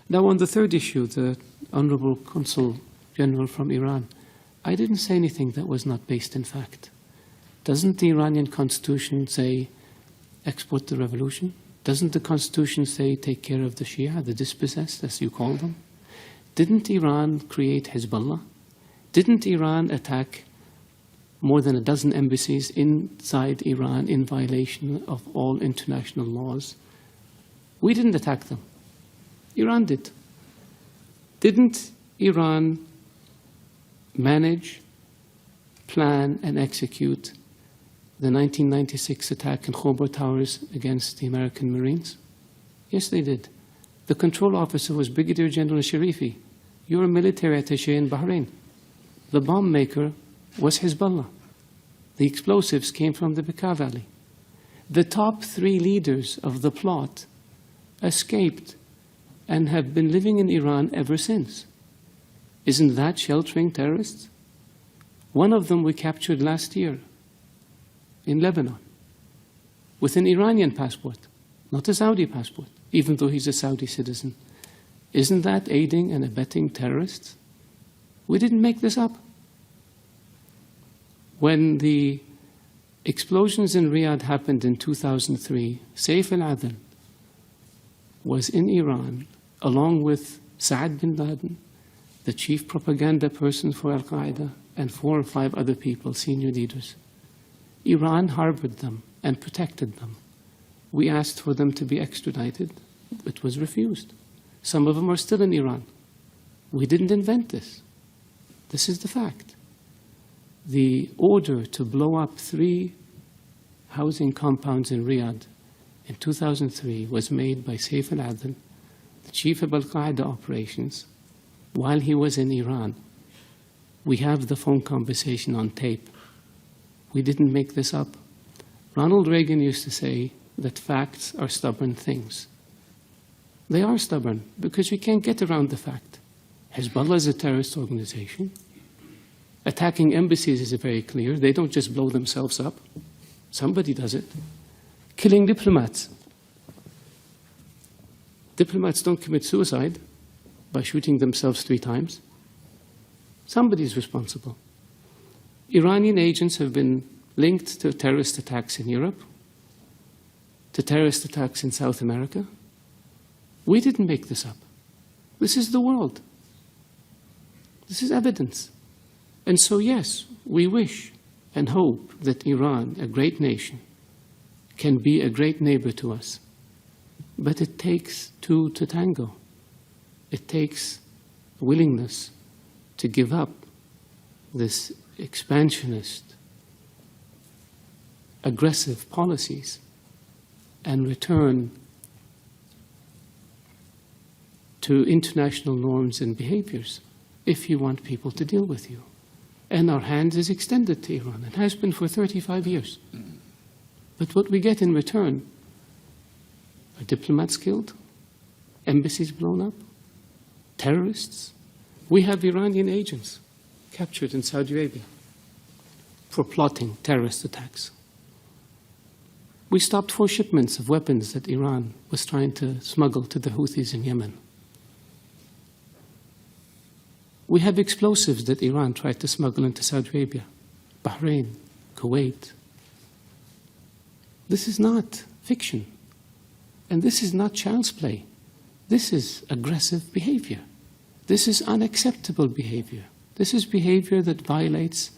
Now, on the third issue, the Honorable Consul General from Iran, I didn't say anything that was not based in fact. Doesn't the Iranian constitution say export the revolution? Doesn't the constitution say take care of the Shia, the dispossessed, as you call them? Didn't Iran create Hezbollah? Didn't Iran attack more than a dozen embassies inside Iran in violation of all international laws? We didn't attack them. Iran did. Didn't Iran manage, plan, and execute the 1996 attack in Khobar Towers against the American Marines? Yes, they did. The control officer was Brigadier General Sharifi. You're a military attaché in Bahrain. The bomb maker was Hezbollah. The explosives came from the Bekaa Valley. The top 3 leaders of the plot escaped and have been living in Iran ever since. Isn't that sheltering terrorists? One of them we captured last year in Lebanon with an Iranian passport, not a Saudi passport, even though he's a Saudi citizen. Isn't that aiding and abetting terrorists? We didn't make this up. When the explosions in Riyadh happened in 2003, Saif al-Adel was in Iran along with Saad bin Laden, the chief propaganda person for Al-Qaeda, and 4 or 5 other people, senior leaders. Iran harbored them and protected them. We asked for them to be extradited. It was refused. Some of them are still in Iran. We didn't invent this. This is the fact. The order to blow up 3 housing compounds in Riyadh in 2003 was made by Saif al-Adel, the chief of Al-Qaeda operations, while he was in Iran. We have the phone conversation on tape. We didn't make this up. Ronald Reagan used to say that facts are stubborn things. They are stubborn because we can't get around the fact. Hezbollah is a terrorist organization. Attacking embassies is very clear. They don't just blow themselves up. Somebody does it. Killing diplomats. Diplomats don't commit suicide by shooting themselves 3 times. Somebody's responsible. Iranian agents have been linked to terrorist attacks in Europe, to terrorist attacks in South America. We didn't make this up. This is the world. This is evidence. And so, yes, we wish and hope that Iran, a great nation, can be a great neighbor to us. But it takes 2 to tango. It takes willingness to give up this expansionist, aggressive policies and return to international norms and behaviors if you want people to deal with you. And our hand is extended to Iran. It has been for 35 years. But what we get in return are diplomats killed, embassies blown up, terrorists. We have Iranian agents captured in Saudi Arabia for plotting terrorist attacks. We stopped 4 shipments of weapons that Iran was trying to smuggle to the Houthis in Yemen. We have explosives that Iran tried to smuggle into Saudi Arabia, Bahrain, Kuwait. This is not fiction. And this is not child's play. This is aggressive behavior. This is unacceptable behavior. This is behavior that violates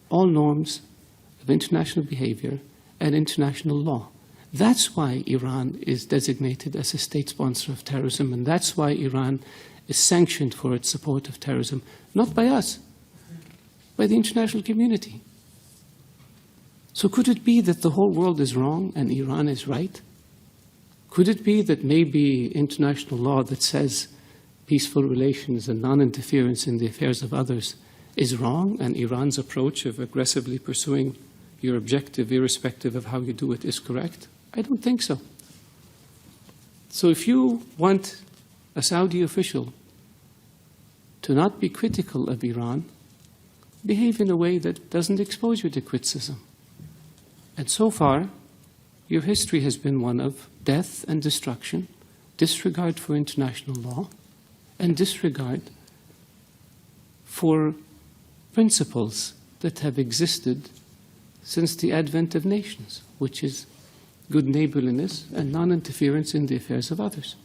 all norms of international behavior and international law. That's why Iran is designated as a state sponsor of terrorism, and that's why Iran is sanctioned for its support of terrorism, not by us, by the international community. So could it be that the whole world is wrong and Iran is right? Could it be that maybe international law that says peaceful relations and non-interference in the affairs of others is wrong, and Iran's approach of aggressively pursuing your objective, irrespective of how you do it, is correct? I don't think so. So if you want a Saudi official to not be critical of Iran, behave in a way that doesn't expose you to criticism. And so far, your history has been one of death and destruction, disregard for international law, and disregard for principles that have existed since the advent of nations, which is good neighborliness and non-interference in the affairs of others.